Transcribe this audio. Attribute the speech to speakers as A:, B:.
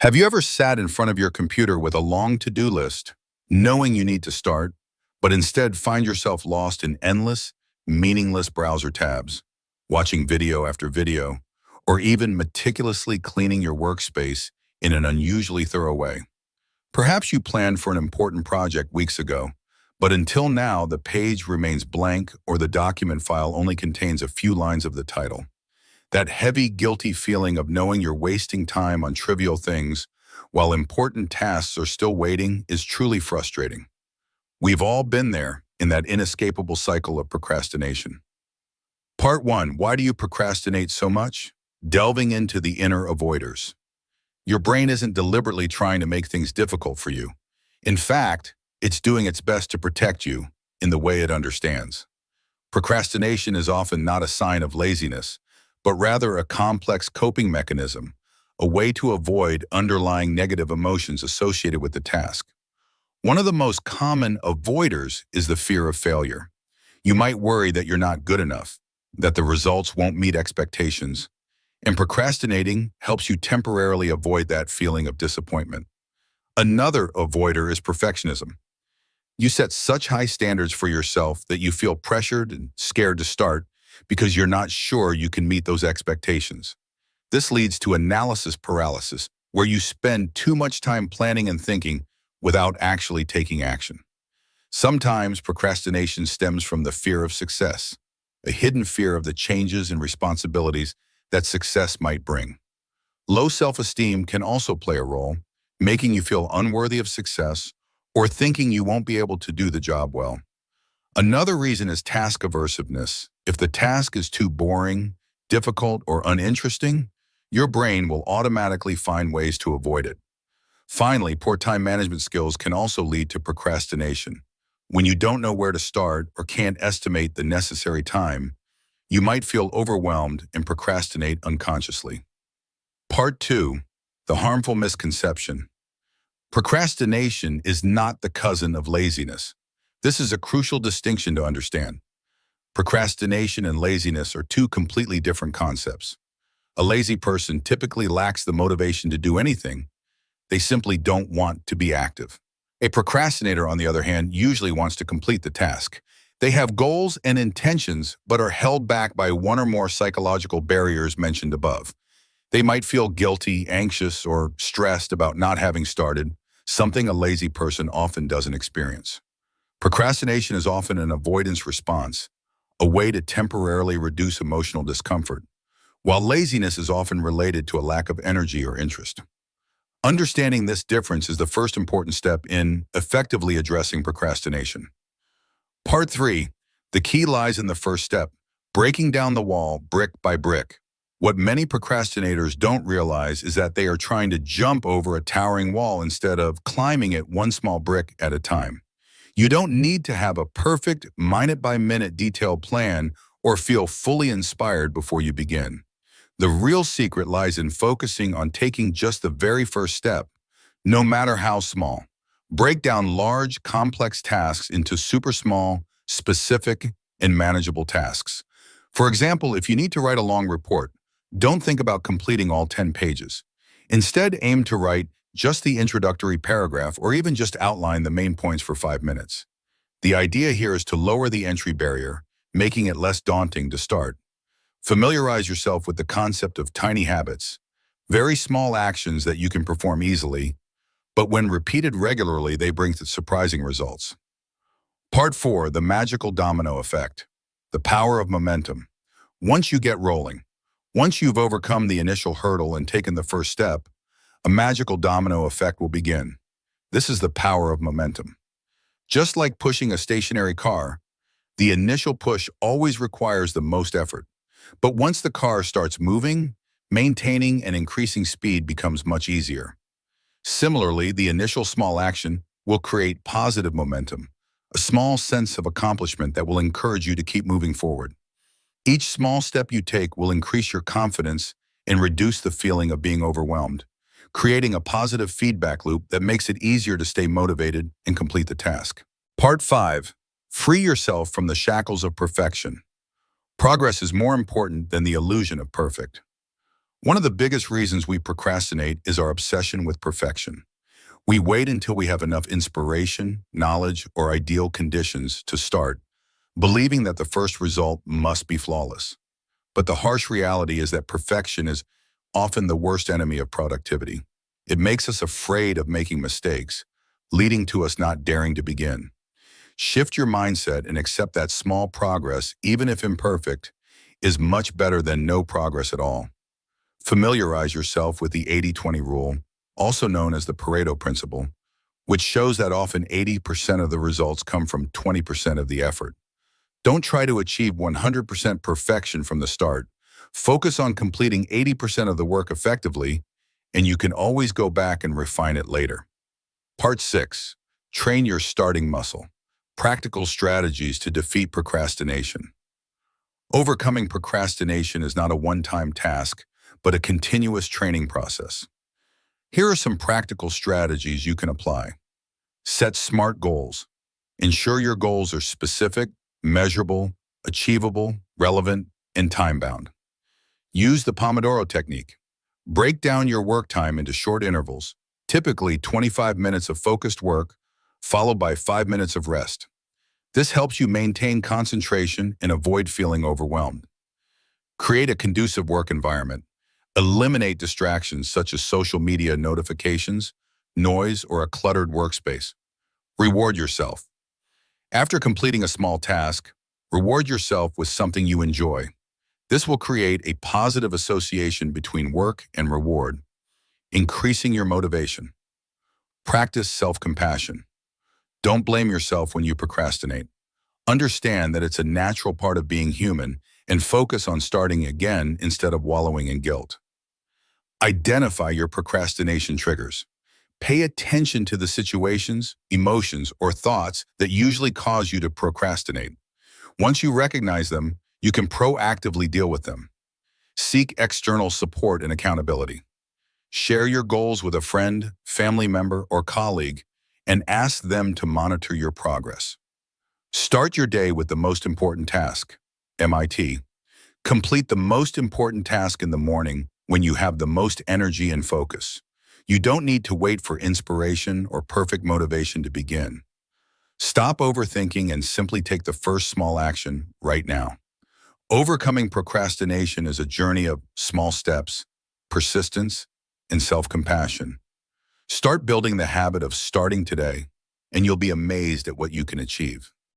A: Have you ever sat in front of your computer with a long to-do list, knowing you need to start, but instead find yourself lost in endless, meaningless browser tabs, watching video after video, or even meticulously cleaning your workspace in an unusually thorough way? Perhaps you planned for an important project weeks ago, but until now the page remains blank or the document file only contains a few lines of the title. That heavy, guilty feeling of knowing you're wasting time on trivial things while important tasks are still waiting is truly frustrating. We've all been there in that inescapable cycle of procrastination. Part 1. Why do you procrastinate so much? Delving into the inner avoiders. Your brain isn't deliberately trying to make things difficult for you. In fact, it's doing its best to protect you in the way it understands. Procrastination is often not a sign of laziness, but rather a complex coping mechanism, a way to avoid underlying negative emotions associated with the task. One of the most common avoiders is the fear of failure. You might worry that you're not good enough, that the results won't meet expectations, and procrastinating helps you temporarily avoid that feeling of disappointment. Another avoider is perfectionism. You set such high standards for yourself that you feel pressured and scared to start because you're not sure you can meet those expectations. This leads to analysis paralysis, where you spend too much time planning and thinking without actually taking action. Sometimes procrastination stems from the fear of success, a hidden fear of the changes and responsibilities that success might bring. Low self-esteem can also play a role, making you feel unworthy of success or thinking you won't be able to do the job well. Another reason is task aversiveness. If the task is too boring, difficult, or uninteresting, your brain will automatically find ways to avoid it. Finally, poor time management skills can also lead to procrastination. When you don't know where to start or can't estimate the necessary time, you might feel overwhelmed and procrastinate unconsciously. Part 2. The harmful misconception. Procrastination is not the cousin of laziness. This is a crucial distinction to understand. Procrastination and laziness are two completely different concepts. A lazy person typically lacks the motivation to do anything. They simply don't want to be active. A procrastinator, on the other hand, usually wants to complete the task. They have goals and intentions, but are held back by one or more psychological barriers mentioned above. They might feel guilty, anxious, or stressed about not having started, something a lazy person often doesn't experience. Procrastination is often an avoidance response, a way to temporarily reduce emotional discomfort, while laziness is often related to a lack of energy or interest. Understanding this difference is the first important step in effectively addressing procrastination. Part 3. The key lies in the first step, breaking down the wall brick by brick. What many procrastinators don't realize is that they are trying to jump over a towering wall instead of climbing it one small brick at a time. You don't need to have a perfect, minute-by-minute detailed plan or feel fully inspired before you begin. The real secret lies in focusing on taking just the very first step, no matter how small. Break down large, complex tasks into super small, specific, and manageable tasks. For example, if you need to write a long report, don't think about completing all 10 pages. Instead, aim to write just the introductory paragraph or even just outline the main points for 5 minutes. The idea here is to lower the entry barrier, making it less daunting to start. Familiarize yourself with the concept of tiny habits, very small actions that you can perform easily, but when repeated regularly, they bring surprising results. Part 4. The magical domino effect. The power of momentum. Once you get rolling, once you've overcome the initial hurdle and taken the first step, a magical domino effect will begin. This is the power of momentum. Just like pushing a stationary car, the initial push always requires the most effort. But once the car starts moving, maintaining and increasing speed becomes much easier. Similarly, the initial small action will create positive momentum, a small sense of accomplishment that will encourage you to keep moving forward. Each small step you take will increase your confidence and reduce the feeling of being overwhelmed, creating a positive feedback loop that makes it easier to stay motivated and complete the task. Part 5. Free yourself from the shackles of perfection. Progress is more important than the illusion of perfect. One of the biggest reasons we procrastinate is our obsession with perfection. We wait until we have enough inspiration, knowledge, or ideal conditions to start, believing that the first result must be flawless. But the harsh reality is that perfection is often the worst enemy of productivity. It makes us afraid of making mistakes, leading to us not daring to begin. Shift your mindset and accept that small progress, even if imperfect, is much better than no progress at all. Familiarize yourself with the 80-20 rule, also known as the Pareto principle, which shows that often 80% of the results come from 20% of the effort. Don't try to achieve 100% perfection from the start. Focus on completing 80% of the work effectively, and you can always go back and refine it later. Part 6. Train your starting muscle. Practical strategies to defeat procrastination. Overcoming procrastination is not a one-time task, but a continuous training process. Here are some practical strategies you can apply. Set SMART goals. Ensure your goals are specific, measurable, achievable, relevant, and time-bound. Use the Pomodoro technique. Break down your work time into short intervals, typically 25 minutes of focused work, followed by 5 minutes of rest. This helps you maintain concentration and avoid feeling overwhelmed. Create a conducive work environment. Eliminate distractions such as social media notifications, noise, or a cluttered workspace. Reward yourself. After completing a small task, reward yourself with something you enjoy. This will create a positive association between work and reward, increasing your motivation. Practice self-compassion. Don't blame yourself when you procrastinate. Understand that it's a natural part of being human and focus on starting again instead of wallowing in guilt. Identify your procrastination triggers. Pay attention to the situations, emotions, or thoughts that usually cause you to procrastinate. Once you recognize them, you can proactively deal with them. Seek external support and accountability. Share your goals with a friend, family member, or colleague, and ask them to monitor your progress. Start your day with the most important task, MIT. Complete the most important task in the morning when you have the most energy and focus. You don't need to wait for inspiration or perfect motivation to begin. Stop overthinking and simply take the first small action right now. Overcoming procrastination is a journey of small steps, persistence, and self-compassion. Start building the habit of starting today, and you'll be amazed at what you can achieve.